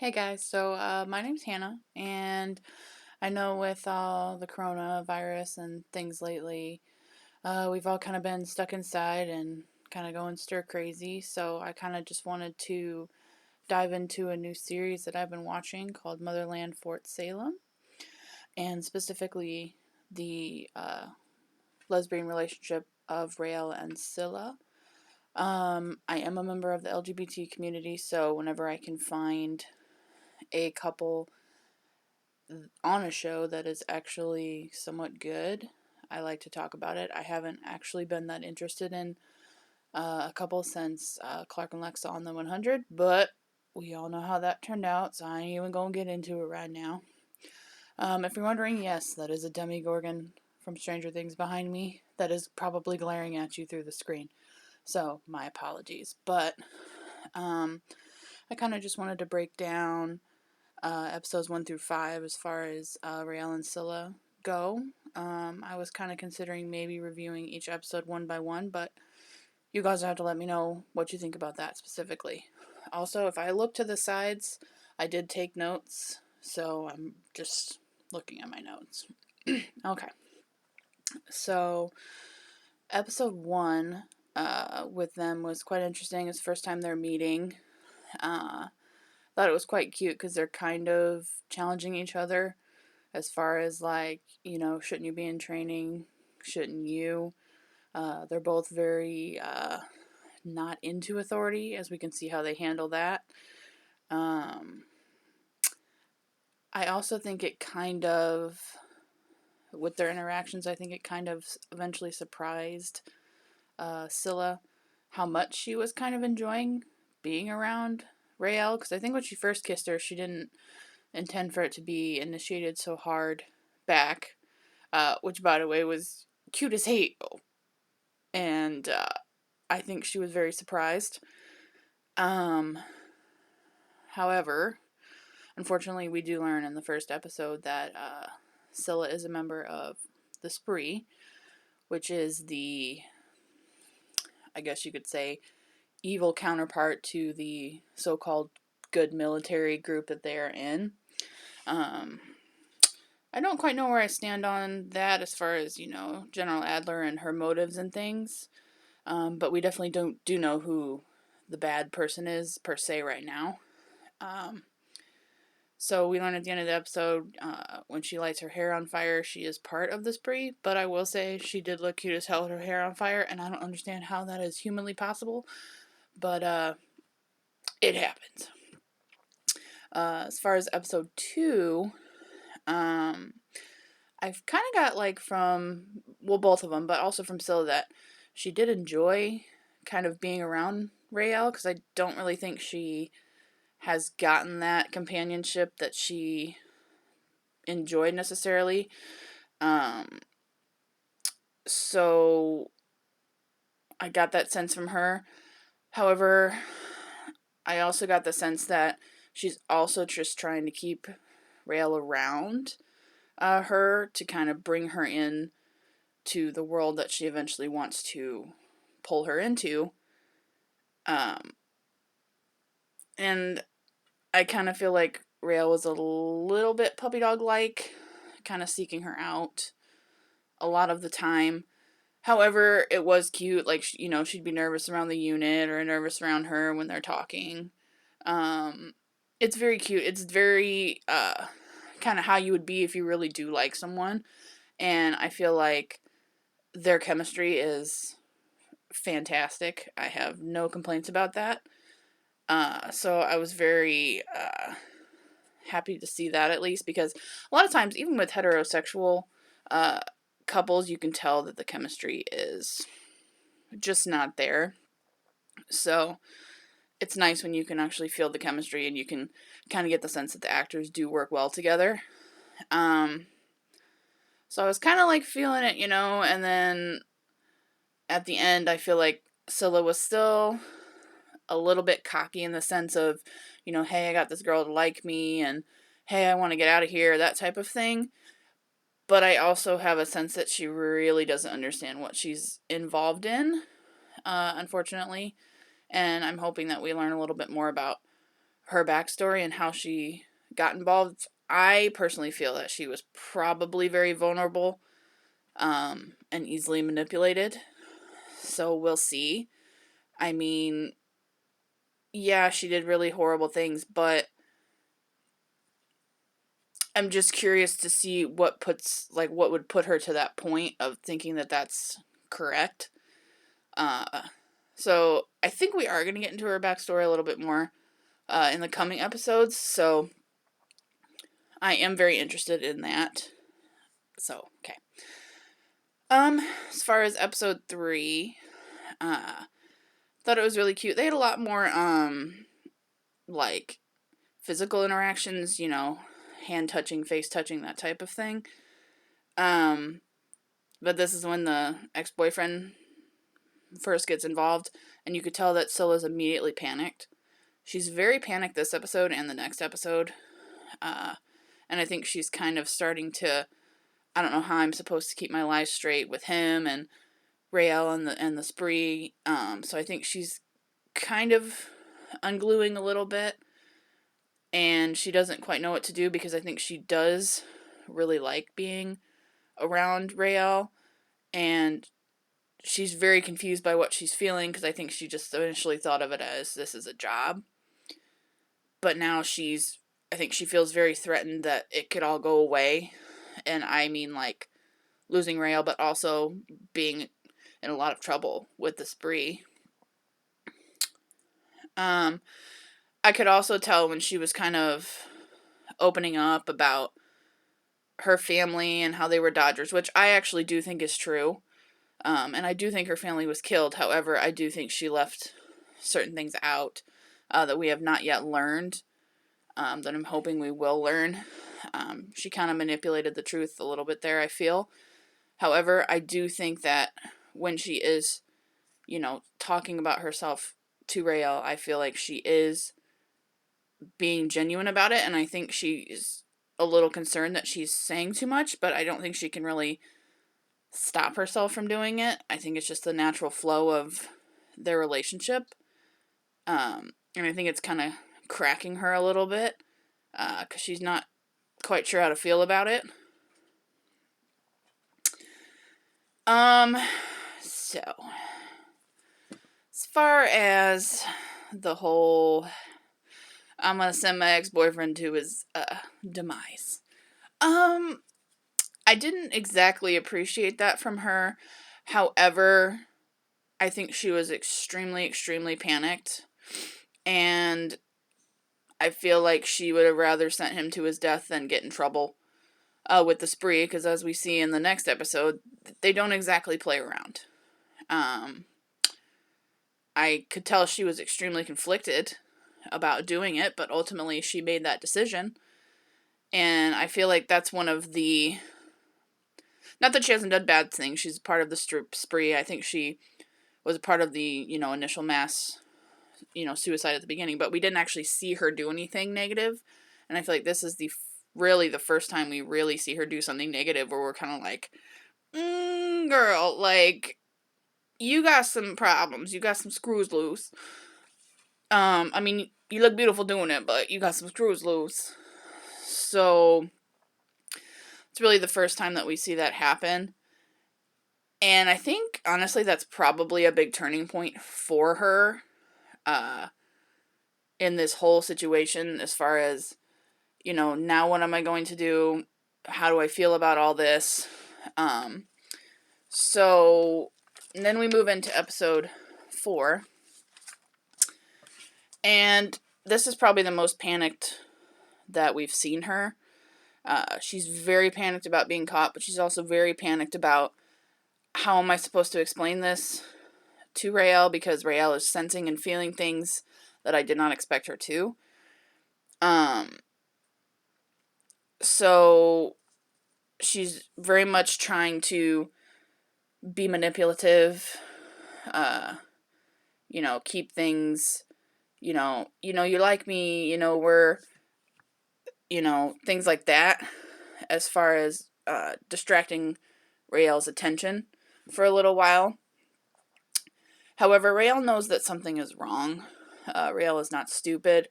Hey guys, my name's Hannah, and I know with all the coronavirus and things lately, we've all kind of been stuck inside and kind of going stir crazy. So I kind of just wanted to dive into a new series that I've been watching called Motherland Fort Salem, and specifically the lesbian relationship of Raelle and Scylla. I am a member of the LGBT community, so whenever I can find a couple on a show that is actually somewhat good, I like to talk about it. I haven't actually been that interested in a couple since Clark and Lex on the 100, but we all know how that turned out, so I ain't even gonna get into it right now. If you're wondering, yes, that is a Demogorgon from Stranger Things behind me that is probably glaring at you through the screen. So, my apologies. But um, I kind of just wanted to break down episodes 1 through 5 as far as Raelle and Scylla go. I was kind of considering maybe reviewing each episode one by one, but you guys have to let me know what you think about that specifically. Also, if I look to the sides, I did take notes, so I'm just looking at my notes. Okay, so episode 1 with them was quite interesting. It's the first time they're meeting. Thought it was quite cute because they're kind of challenging each other as far as like, shouldn't you be in training? Shouldn't you? They're both very not into authority, as we can see how they handle that. Um, I also think it kind of, with their interactions, I think it kind of eventually surprised Scylla how much she was kind of enjoying being around Raelle, because I think when she first kissed her, she didn't intend for it to be initiated so hard back, which, by the way, was cute as hate. And I think she was very surprised. Um, However, unfortunately, we do learn in the first episode that Scylla is a member of the Spree, which is the, I guess you could say, evil counterpart to the so called good military group that they are in. Um, I don't quite know where I stand on that as far as, General Adler and her motives and things. But we definitely do know who the bad person is, per se, right now. Um, so we learn at the end of the episode, when she lights her hair on fire, she is part of the spree. But I will say she did look cute as hell with her hair on fire, and I don't understand how that is humanly possible. But it happens. As far as episode 2, um, I've kind of got like from, well, both of them, but also from Scylla, that she did enjoy kind of being around Raelle, because I don't really think she has gotten that companionship that she enjoyed necessarily. Um, so I got that sense from her. However, I also got the sense that she's also just trying to keep Raelle around her to kind of bring her in to the world that she eventually wants to pull her into. Um, and I kind of feel like Raelle was a little bit puppy dog like, kind of seeking her out a lot of the time. However, it was cute. Like, she'd be nervous around the unit or nervous around her when they're talking. Um, it's very cute. It's very kind of how you would be if you really do like someone. And I feel like their chemistry is fantastic. I have no complaints about that. So I was very happy to see that, at least, because a lot of times, even with heterosexual uh, couples, you can tell that the chemistry is just not there. So it's nice when you can actually feel the chemistry and you can kind of get the sense that the actors do work well together. Um, so I was kind of like feeling it, and then at the end, I feel like Scylla was still a little bit cocky in the sense of, hey, I got this girl to like me, and hey, I want to get out of here, that type of thing. But I also have a sense that she really doesn't understand what she's involved in, unfortunately. And I'm hoping that we learn a little bit more about her backstory and how she got involved. I personally feel that she was probably very vulnerable, and easily manipulated. So we'll see. I mean, yeah, she did really horrible things, but I'm just curious to see what would put her to that point of thinking that that's correct. Uh, so I think we are going to get into her backstory a little bit more in the coming episodes. So I am very interested in that. So, okay. As far as episode 3, thought it was really cute. They had a lot more, like, physical interactions, hand touching, face touching, that type of thing. But this is when the ex-boyfriend first gets involved, and you could tell that Scylla's immediately panicked. She's very panicked this episode and the next episode. And I think she's kind of starting to, I don't know how I'm supposed to keep my life straight with him and Raelle and the spree. So I think she's kind of ungluing a little bit, and she doesn't quite know what to do because I think she does really like being around Raelle, and she's very confused by what she's feeling because I think she just initially thought of it as this is a job. But now I think she feels very threatened that it could all go away. And I mean, like, losing Raelle, but also being in a lot of trouble with the spree. I could also tell when she was kind of opening up about her family and how they were Dodgers, which I actually do think is true. And I do think her family was killed. However, I do think she left certain things out that we have not yet learned, that I'm hoping we will learn. She kind of manipulated the truth a little bit there, I feel. However, I do think that when she is, talking about herself to Raelle, I feel like she is being genuine about it, and I think she's a little concerned that she's saying too much, but I don't think she can really stop herself from doing it. I think it's just the natural flow of their relationship. And I think it's kind of cracking her a little bit, because she's not quite sure how to feel about it. So, as far as the whole, I'm gonna send my ex-boyfriend to his, demise. I didn't exactly appreciate that from her. However, I think she was extremely, extremely panicked. And I feel like she would have rather sent him to his death than get in trouble with the spree. Because as we see in the next episode, they don't exactly play around. I could tell she was extremely conflicted about doing it. But ultimately, she made that decision. And I feel like that's one of the... Not that she hasn't done bad things. She's part of the spree. I think she was a part of the, initial mass, suicide at the beginning. But we didn't actually see her do anything negative. And I feel like this is really the first time we really see her do something negative where we're kind of like, girl, like, you got some problems. You got some screws loose. I mean, you look beautiful doing it, but you got some screws loose. So it's really the first time that we see that happen. And I think, honestly, that's probably a big turning point for her in this whole situation as far as, now what am I going to do? How do I feel about all this? So, and then we move into episode 4. And this is probably the most panicked that we've seen her. She's very panicked about being caught, but she's also very panicked about how am I supposed to explain this to Raelle, because Raelle is sensing and feeling things that I did not expect her to. So she's very much trying to be manipulative, keep things, you like me, we're, things like that, as far as distracting Raelle's attention for a little while. However, Raelle knows that something is wrong. Raelle is not stupid.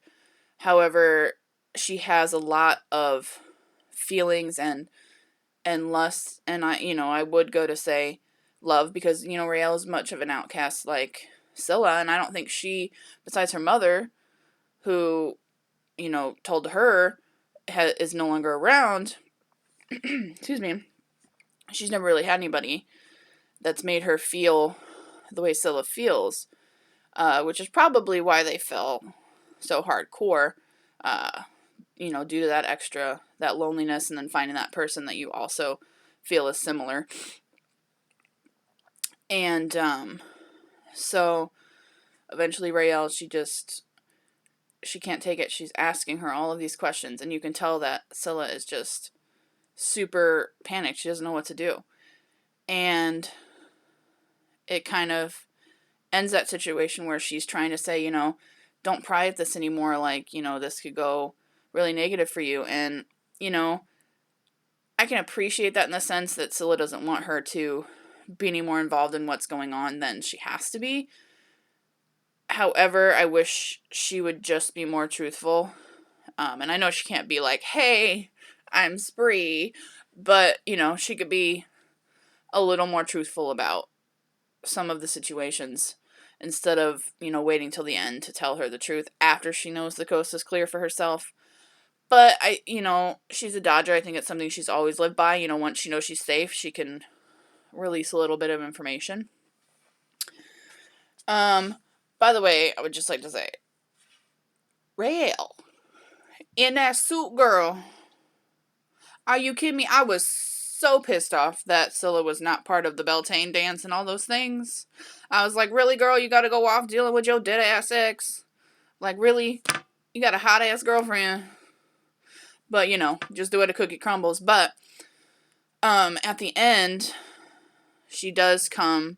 However, she has a lot of feelings and lust, and I would go to say love, because Raelle is much of an outcast like Scylla, and I don't think she, besides her mother, who told her is no longer around, excuse me, she's never really had anybody that's made her feel the way Scylla feels, which is probably why they fell so hardcore, uh, due to that loneliness, and then finding that person that you also feel is similar. And so eventually Raelle, she can't take it. She's asking her all of these questions, and you can tell that Scylla is just super panicked. She doesn't know what to do. And it kind of ends that situation where she's trying to say, don't pry at this anymore. Like, this could go really negative for you. And, I can appreciate that in the sense that Scylla doesn't want her to be any more involved in what's going on than she has to be. However, I wish she would just be more truthful. And I know she can't be like, hey, I'm Spree. But, she could be a little more truthful about some of the situations, instead of, waiting till the end to tell her the truth after she knows the coast is clear for herself. But she's a Dodger. I think it's something she's always lived by. Once she knows she's safe, she can release a little bit of information. By the way, I would just like to say, Raelle, in that suit, girl, are you kidding me? I was so pissed off that Scylla was not part of the Beltane dance and all those things. I was like, really, girl, you gotta go off dealing with your dead-ass ex? Like, really? You got a hot-ass girlfriend? But, just the way the cookie crumbles. But, at the end, she does come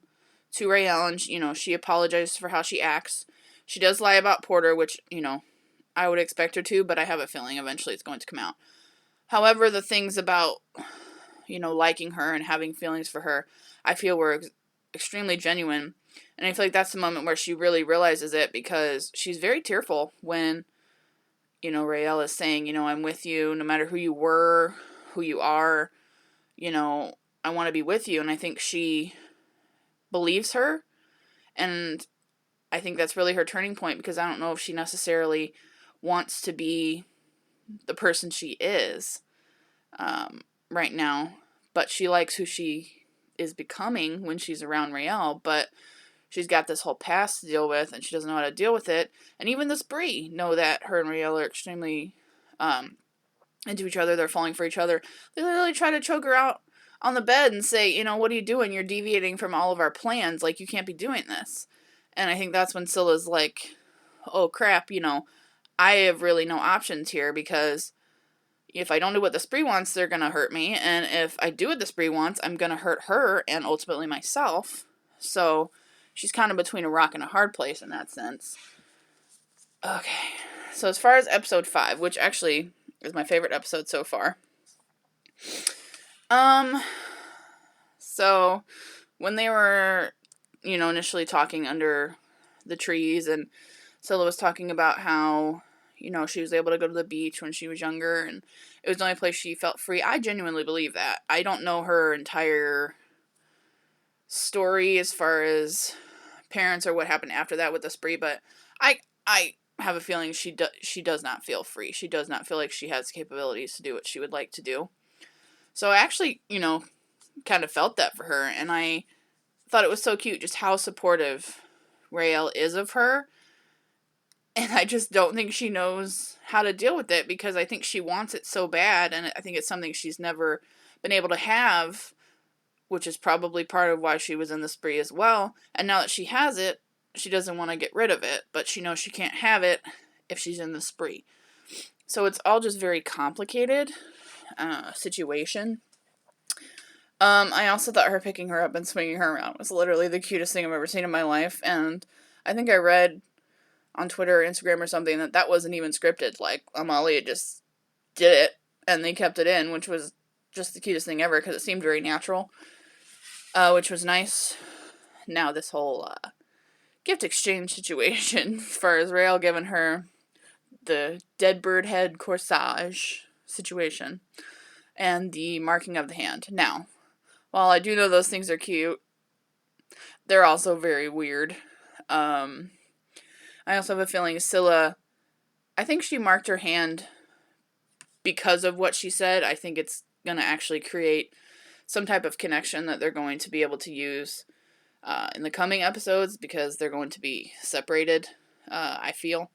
to Raelle, and, she apologizes for how she acts. She does lie about Porter, which, I would expect her to, but I have a feeling eventually it's going to come out. However, the things about, liking her and having feelings for her, I feel were extremely genuine. And I feel like that's the moment where she really realizes it, because she's very tearful when, Raelle is saying, I'm with you no matter who you were, who you are, I want to be with you. And I think she believes her. And I think that's really her turning point, because I don't know if she necessarily wants to be the person she is right now, but she likes who she is becoming when she's around Raelle. But she's got this whole past to deal with, and she doesn't know how to deal with it. And even the Spree know that her and Raelle are extremely into each other. They're falling for each other. They literally try to choke her out on the bed and say, what are you doing? You're deviating from all of our plans. Like, you can't be doing this. And I think that's when Scylla's like, oh crap, I have really no options here, because if I don't do what the Spree wants, they're going to hurt me. And if I do what the Spree wants, I'm going to hurt her and ultimately myself. So she's kind of between a rock and a hard place in that sense. Okay. So as far as episode 5, which actually is my favorite episode so far. So when they were, initially talking under the trees, and Scylla was talking about how, she was able to go to the beach when she was younger, and it was the only place she felt free. I genuinely believe that. I don't know her entire story as far as parents or what happened after that with the Spree, but I have a feeling she does not feel free. She does not feel like she has capabilities to do what she would like to do. So I actually, kind of felt that for her, and I thought it was so cute just how supportive Raelle is of her. And I just don't think she knows how to deal with it, because I think she wants it so bad, and I think it's something she's never been able to have, which is probably part of why she was in the Spree as well. And now that she has it, she doesn't want to get rid of it, but she knows she can't have it if she's in the Spree. So it's all just very complicated situation. I also thought her picking her up and swinging her around was literally the cutest thing I've ever seen in my life, and I think I read on Twitter or Instagram or something that wasn't even scripted. Like, Amalia just did it, and they kept it in, which was just the cutest thing ever, because it seemed very natural, which was nice. Now this whole gift exchange situation, as far as Raelle giving her the dead bird head corsage situation and the marking of the hand. Now, while I do know those things are cute, they're also very weird. I also have a feeling Scylla, I think she marked her hand because of what she said. I think it's going to actually create some type of connection that they're going to be able to use in the coming episodes, because they're going to be separated, I feel.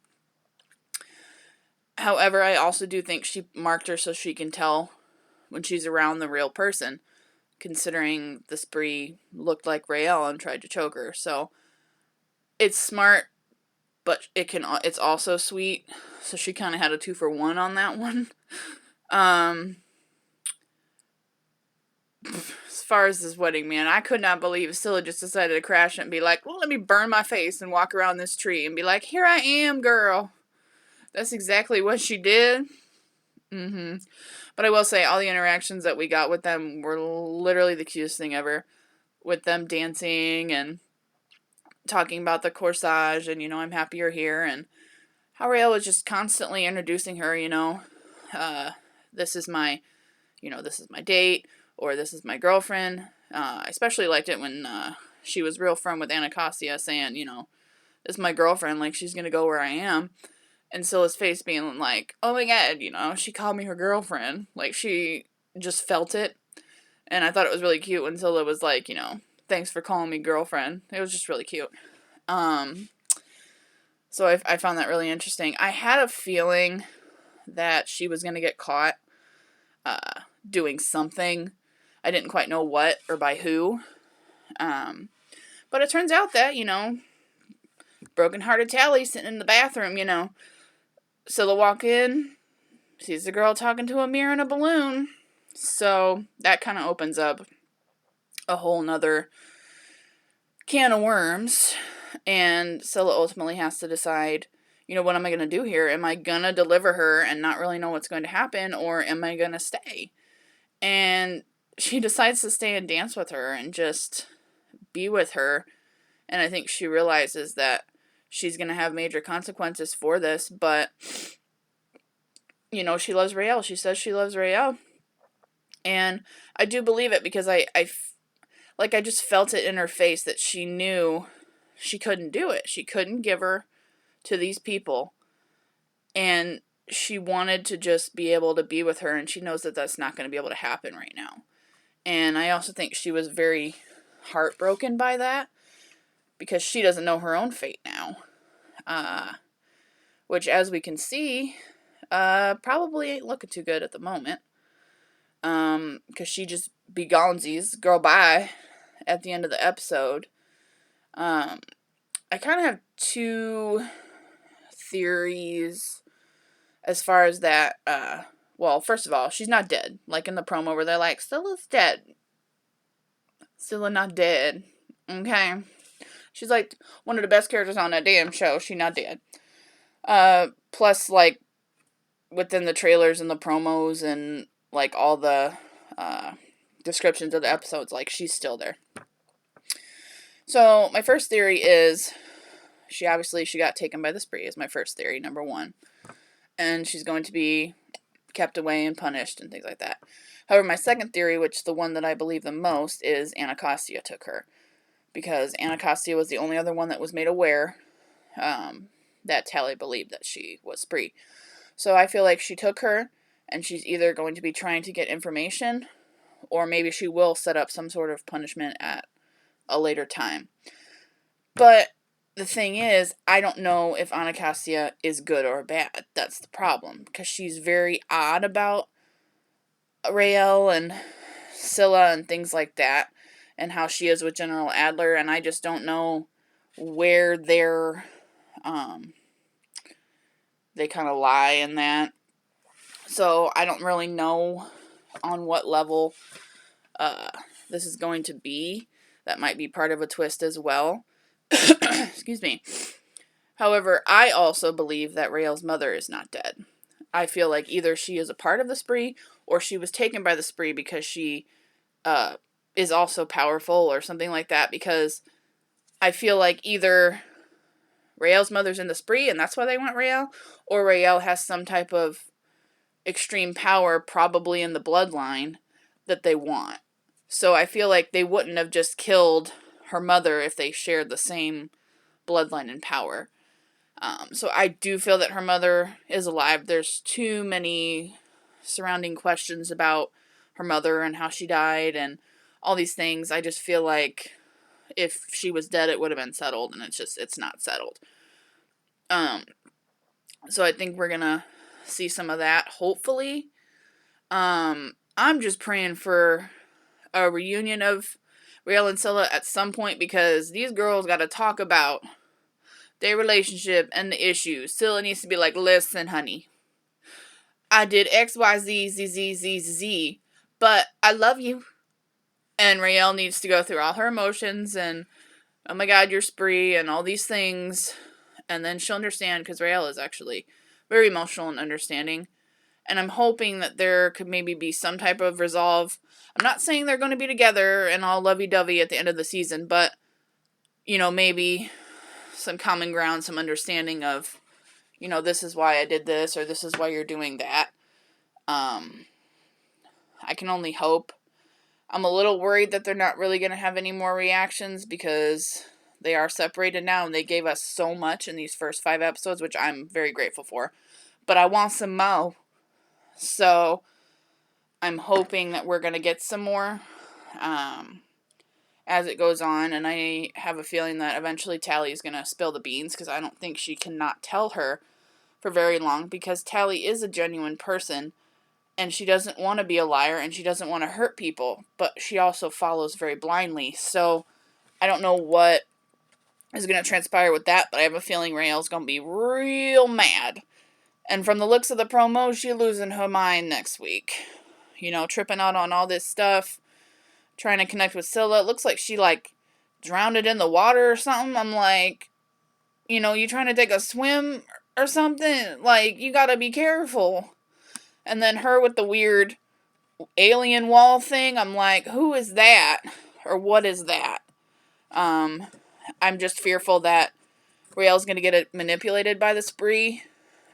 However, I also do think she marked her so she can tell when she's around the real person, considering the spree looked like Raelle and tried to choke her. So it's smart, but it's also sweet. So she kind of had a 2-for-1 on that one. As far as this wedding, man, I could not believe Scylla just decided to crash it and be like, well, let me burn my face and walk around this tree and be like, here I am, girl. That's exactly what she did. But I will say, all the interactions that we got with them were literally the cutest thing ever. With them dancing and talking about the corsage and, I'm happy you're here. And how Raelle was just constantly introducing her, this is my, this is my date, or this is my girlfriend. I especially liked it when she was real firm with Anacostia, saying, this is my girlfriend, like she's going to go where I am. And Scylla's face being like, oh my god, she called me her girlfriend. Like, she just felt it. And I thought it was really cute when Scylla was like, thanks for calling me girlfriend. It was just really cute. So I found that really interesting. I had a feeling that she was going to get caught doing something. I didn't quite know what or by who. But it turns out that, broken-hearted Tally sitting in the bathroom, Scylla walk in, sees the girl talking to a mirror and a balloon. So that kind of opens up a whole nother can of worms. And Scylla ultimately has to decide, what am I going to do here? Am I going to deliver her and not really know what's going to happen? Or am I going to stay? And she decides to stay and dance with her and just be with her. And I think she realizes that she's going to have major consequences for this. But, she loves Raelle. She says she loves Raelle. And I do believe it, because I just felt it in her face that she knew she couldn't do it. She couldn't give her to these people. And she wanted to just be able to be with her, and she knows that that's not going to be able to happen right now. And I also think she was very heartbroken by that, because she doesn't know her own fate now. Which, as we can see, probably ain't looking too good at the moment. Because she just begonzies girl bye at the end of the episode. I kind of have two theories as far as that. Well, first of all, she's not dead. Like in the promo where they're like, Scylla's dead. Scylla not dead. Okay? She's like one of the best characters on that damn show. She not dead. Plus, like, within the trailers and the promos and, like, all the descriptions of the episodes, like, she's still there. So, my first theory is she got taken by the spree, is my first theory, number one. And she's going to be kept away and punished and things like that. However, my second theory, which is the one that I believe the most, is Anacostia took her. Because Anacostia was the only other one that was made aware that Tally believed that she was spree. So I feel like she took her, and she's either going to be trying to get information, or maybe she will set up some sort of punishment at a later time. But the thing is, I don't know if Anacostia is good or bad. That's the problem. Because she's very odd about Raelle and Scylla and things like that, and how she is with General Adler, and I just don't know where they kind of lie in that. So I don't really know on what level this is going to be. That might be part of a twist as well. Excuse me. However, I also believe that Raelle's mother is not dead. I feel like either she is a part of the spree, or she was taken by the spree because she is also powerful or something like that, because I feel like either Raelle's mother's in the spree and that's why they want Raelle, or Raelle has some type of extreme power, probably in the bloodline, that they want. So I feel like they wouldn't have just killed her mother if they shared the same bloodline and power. So I do feel that her mother is alive. There's too many surrounding questions about her mother and how she died and all these things. I just feel like if she was dead, it would have been settled, and it's not settled. So I think we're gonna see some of that, hopefully. I'm just praying for a reunion of Raelle and Scylla at some point, because these girls gotta talk about their relationship and the issues. Scylla needs to be like, listen, honey, I did X, Y, Z, Z, Z, Z, Z, but I love you. And Raelle needs to go through all her emotions and, oh my god, you're spree, and all these things. And then she'll understand, because Raelle is actually very emotional and understanding. And I'm hoping that there could maybe be some type of resolve. I'm not saying they're going to be together and all lovey-dovey at the end of the season, but, maybe some common ground, some understanding of, this is why I did this, or this is why you're doing that. I can only hope. I'm a little worried that they're not really going to have any more reactions, because they are separated now, and they gave us so much in these first 5 episodes, which I'm very grateful for. But I want some more. So I'm hoping that we're going to get some more as it goes on. And I have a feeling that eventually Tally is going to spill the beans, because I don't think she cannot tell her for very long, because Tally is a genuine person. And she doesn't want to be a liar, and she doesn't want to hurt people, but she also follows very blindly. So I don't know what is going to transpire with that, but I have a feeling Raelle's going to be real mad. And from the looks of the promo, she's losing her mind next week. Tripping out on all this stuff, trying to connect with Scylla. It looks like she, drowned in the water or something. I'm like, you trying to take a swim or something? You gotta be careful. And then her with the weird alien wall thing, I'm like, who is that? Or what is that? I'm just fearful that Raelle's going to get it manipulated by the spree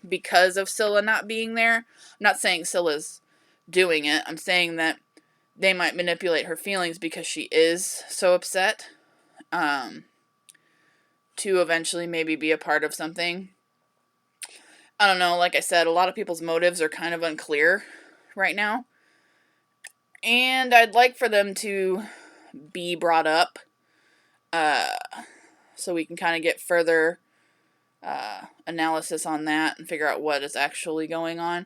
because of Scylla not being there. I'm not saying Scylla's doing it. I'm saying that they might manipulate her feelings because she is so upset, to eventually maybe be a part of something. I don't know. Like I said, a lot of people's motives are kind of unclear right now. And I'd like for them to be brought up, so we can kind of get further analysis on that and figure out what is actually going on.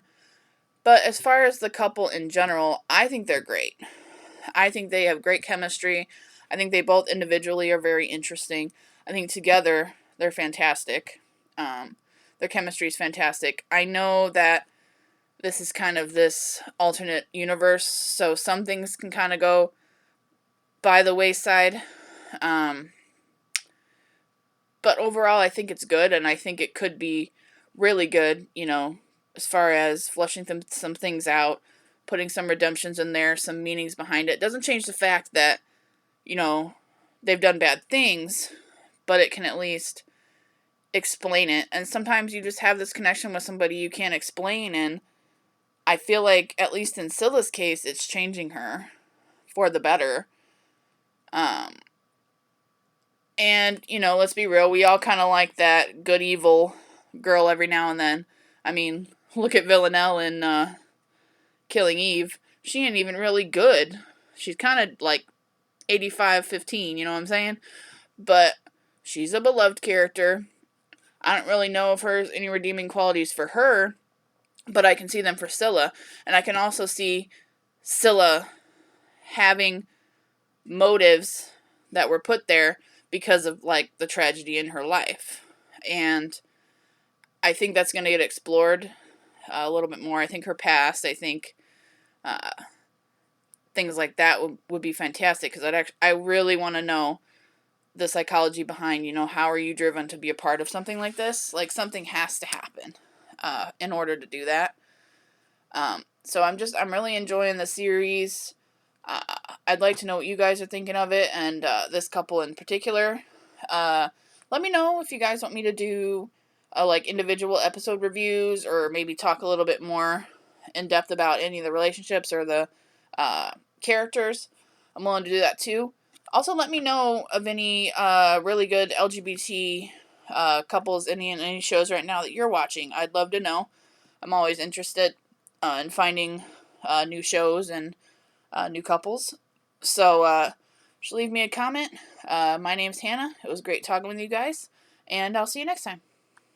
But as far as the couple in general, I think they're great. I think they have great chemistry. I think they both individually are very interesting. I think together they're fantastic. Their chemistry is fantastic. I know that this is kind of this alternate universe, so some things can kind of go by the wayside. But overall, I think it's good, and I think it could be really good, as far as fleshing some things out, putting some redemptions in there, some meanings behind it. It doesn't change the fact that, they've done bad things, but it can at least explain it. And sometimes you just have this connection with somebody you can't explain, and I feel like, at least in Scylla's case, it's changing her for the better. And, let's be real, we all kind of like that good evil girl every now and then. I mean, look at Villanelle in Killing Eve. She ain't even really good. She's kind of like 85-15, you know what I'm saying? But she's a beloved character. I don't really know if there's any redeeming qualities for her, but I can see them for Scylla. And I can also see Scylla having motives that were put there because of, the tragedy in her life. And I think that's going to get explored a little bit more. I think her past, things like that would be fantastic, because I really want to know the psychology behind, how are you driven to be a part of something like this? Something has to happen in order to do that. So I'm really enjoying the series. I'd like to know what you guys are thinking of it, and this couple in particular. let me know if you guys want me to do like individual episode reviews, or maybe talk a little bit more in depth about any of the relationships or the characters. I'm willing to do that too. Also, let me know of any really good LGBT couples in any shows right now that you're watching. I'd love to know. I'm always interested in finding new shows and new couples. So just leave me a comment. My name's Hannah. It was great talking with you guys, and I'll see you next time.